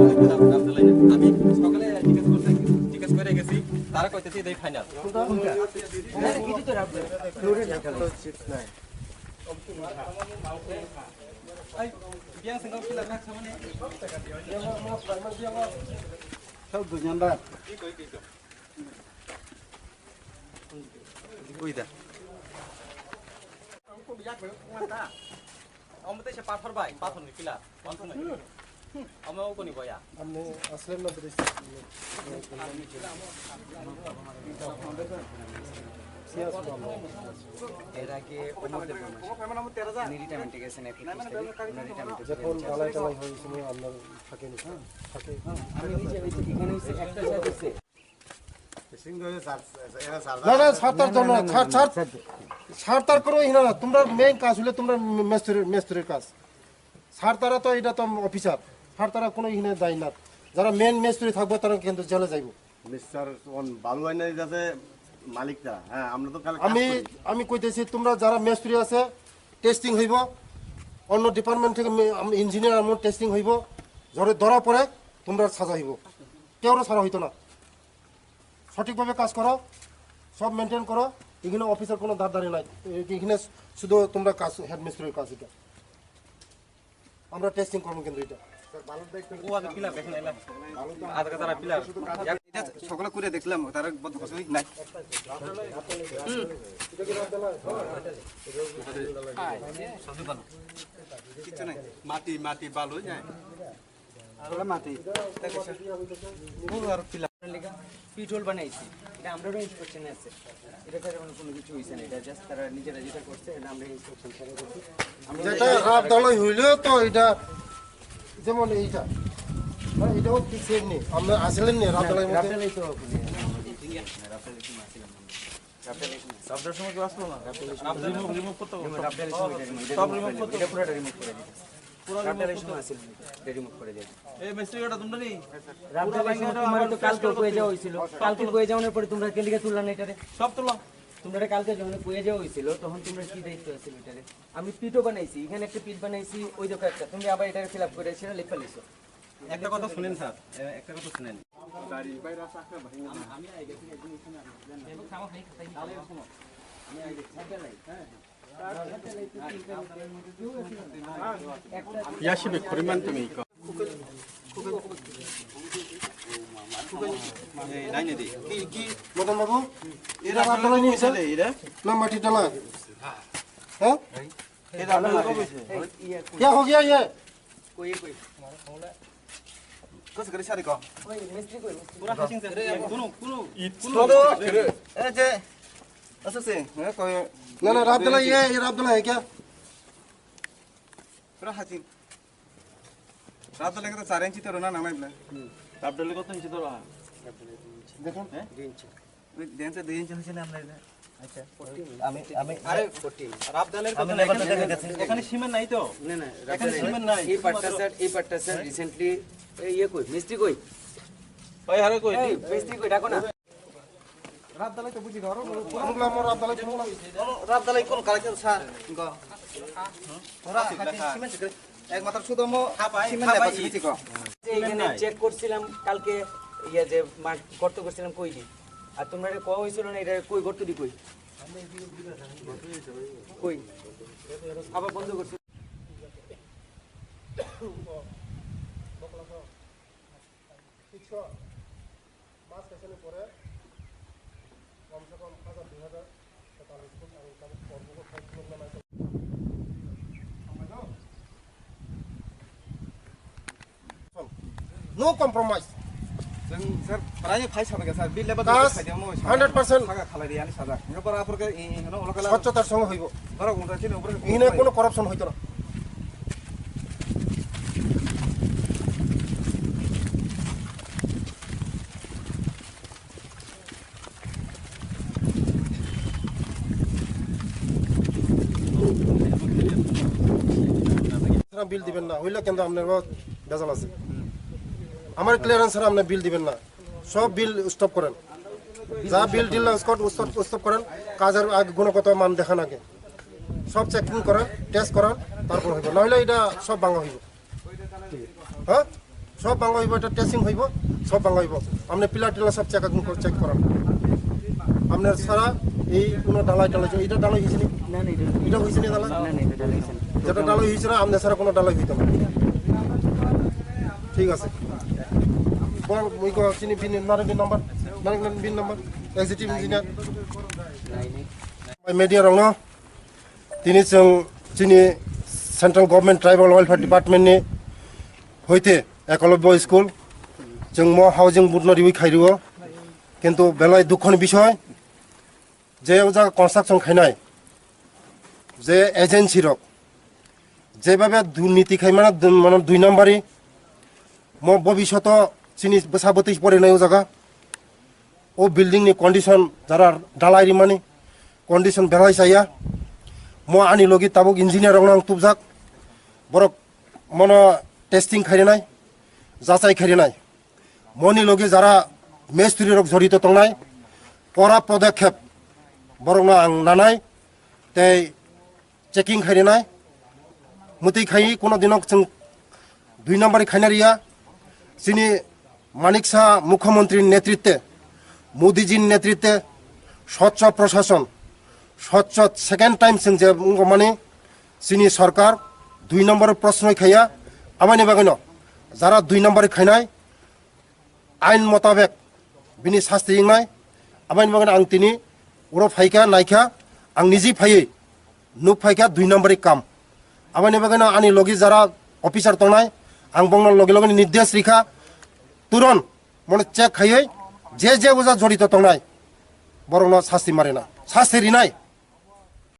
আমি সকালে জিজ্ঞেস করে গেছি তারা কইতেছি এই ফাইনাল এর আগে রিটায়ারমেন্টে গেছেন যখন বালাই টালাই হয়েছিল আপনার থাকেনি আমি নিজে এখানে একটা সাথে না না ছাড়তার জন্য ছাড়তার করো না তোমরা মেইন কাজ হলে তোমরা মেস্তুরির কাজ ছাড়তারা তো এটা তো অফিসার ছাড়তারা কোনো ইনে দায়ী না যারা মেন মেস্তুরি থাকবো তারা কিন্তু জেলে যাইব মিস্টার বালু আইনা যাতে মালিকটা হ্যাঁ আমরা তো আমি কইতেছি তোমরা যারা মেস্তুরি আছে টেস্টিং হইব অন্য ডিপার্টমেন্ট থেকে ইঞ্জিনিয়ার আমার টেস্টিং হইব ধরা পড়ে তোমরা সাজা হইব কেউ ছাড়া হইতো না সঠিকভাবে কাজ করো সব মেনটেন করো এখানে অফিসের কোনো দাঁড় নাই এখানে শুধু তোমরা কাজ হেড মিস্ত্রির কাজ এটা আমরা টেস্টিং করবো কিন্তু এটা সকলে করে দেখলাম তারা নাই কিছু নাই মাটি মাটি বালু মাটি পিঠোল বানাইছি এটা আমরা ইনস্ট্রাকশনে আছে এটা কোনো কিছু হইছে না এটা জাস্ট তারা নিজেরা যেটা করছে এটা আমরা ইনস্ট্রাকশন ফলো করছি যেটা রাত দলাই হইলো তো এটা যেমন এইটা এটাও ঠিক সেম নেই আমরা আসলেন না রাত দলাই মধ্যে রাতেই তো সময় আসলো না রিমুভ করতে সব রিমুভ করতে এটা পুরোটা রিমুভ করে দিতে রাতের সময় আসল এটা রিমুভ করে দিতে এই মেসেজটা তোমরা নেই রাতের সময় তোমার তো কালকে কয়ে যাওয়া হইছিল কালকে কয়ে যাওয়ার পরে তোমরা কেলিকে তুললা না এটারে সব তুললা তোমরা কালকে যখন কয়ে যাওয়া হইছিল তখন তোমরা কি দায়িত্ব আছিল এটারে আমি পিটও বানাইছি এখানে একটা পিট বানাইছি ওই দেখো একটা তুমি আবার এটাকে ফিল আপ করে সেটা লিখে লিখছো একটা কথা শুনেন স্যার একটা কথা শুনেন গাড়ি বাইরে আসা ভাই আমি আই গেছি একদিন এখানে আমি খাওয়া খাই খাই তাহলে শুনো আমি আই গেছি থাকে নাই হ্যাঁ ইয়াশিবে পরিমাণ তুমি নাই নে কি কি মদন বাবু এরা রাত দলাই নিয়েছে না মাটি ডালা হ্যাঁ ये डालना क्या हो गया ये कोई कस करे सारी को ओए मिस्त्री कोई पूरा हासिंग से कुनो तो ए जे ऐसे से कोई ना ना रात दलाई ये रात दलाई है क्या पूरा हासिंग रात दलाई के तो 4 इंच तो रोना ना मैं रात दलाई को तो इंच तो रहा देखो 2 इंच देन से 2 इंच হইছে না আমরা আচ্ছা আমি আরে 14 রাত দলের কথা এখানে সিমেন্ট নাই তো না না এখানে সিমেন্ট নাই এই পাট্টা স্যার রিসেন্টলি ये कोई मिस्त्री कोई भाई हारे कोई मिस्त्री कोई डाको ना রাত দলাই তো বুঝি ঘর পুরো আমার রাত দলাই কোন কালেকশন স্যার গো ওরা সিমেন্ট এক মাত্র শুধু মো সিমেন্ট না পাচ্ছি কো এইখানে চেক করছিলাম কালকে ইয়া যে গর্ত করছিলাম কই দি আর তোমরা এটা কো হইছিল না এটা কই গর্ত দি কই কই আবার বন্ধ করছি মাস কেসনে পরে কমসে কম 1000-2000 47 ফুট আর এটা পর্বত ফাইল না নো কম্প্রোমাইজ सर प्राय फाइस হবে স্যার বিল লেভেল খাই দিমু 100% টাকা খালাই দি আনি সাদা এরপর আপনাকে ইনো ওলকালা স্বচ্ছতার সঙ্গে হইব ধরো কোনটা ছিল উপরে ইনে কোনো করাপশন হইতো না বিল দিবেন না হইলে কিন্তু আপনার বেজাল আছে আমার ক্লিয়ারেন্স ছাড়া আপনি বিল দিবেন না সব বিল স্টপ করেন যা বিল দিল স্টপ করেন কাজের আগে গুণগত মান দেখান আগে সব চেকিং করেন টেস্ট করেন তারপর হইব নাহলে এটা সব ভাঙা হইব হ্যাঁ সব বাংলা হইব, এটা টেস্টিং হইব, সব বাংলা হইব। আপনি পিলার টিলার সব চেক করান। আপনার সারা এই কোনো ডালাই এটা ডালাই হয়েছে নি? এটা হয়েছে নি ডালাই? যেটা ডালাই হয়েছে না আপনার সারা কোনো ডালাই হইতো না। ঠিক আছে, চিনি বিন number executive engineer media rong no tini chung chini central government tribal welfare department ni hoite ekolobya school chung mo housing board no riwi khairuo kintu belai dukhoni bishoy je oja construction khainai je agency rok যেভাবে দুর্নীতি খাই মানে 2 নম্বরই mo bobishoto chini besaboti pore nai o jaga o building ni condition jara dalai ri mani condition belai saya mo ani logi tabuk engineer rong nang tubjak borok mono testing khaire nai যাচাই khaire nai moni logi jara mestri rok jorito tongnai pora podakhep borok na ang nanai tei checking khaire nai muti khai kono dinok chung 2 নম্বরই খাইনারিয়া যিনি মানিক শাহ মুখ্যমন্ত্রীর নেতৃত্বে মোদিজির নেতৃত্বে স্বচ্ছ প্রশাসন স্বচ্ছ সেকেন্ড টাইম সিং যে মানে চিনি সরকার 2 নম্বরের প্রশ্নই খাইয়া আমানি বাগান যারা 2 নম্বরে খাইনাই আইন মোতাবেক বিনি শাস্তি ইংনাই আমানি বাগান আং তিনি ওর ফাইকা নাইখা আং নিজে ফাইয়ে নুক ফাইকা 2 নম্বরে কাম আমানি বাগান আনি লগি যারা অফিসার তনাই আং বংনার লগে লগে নির্দেশ রেখা তুরন মনে চেক খাইয়ে যে ওজা জড়িত তনাই বরং শাস্তি মারে না শাস্তি রিনাই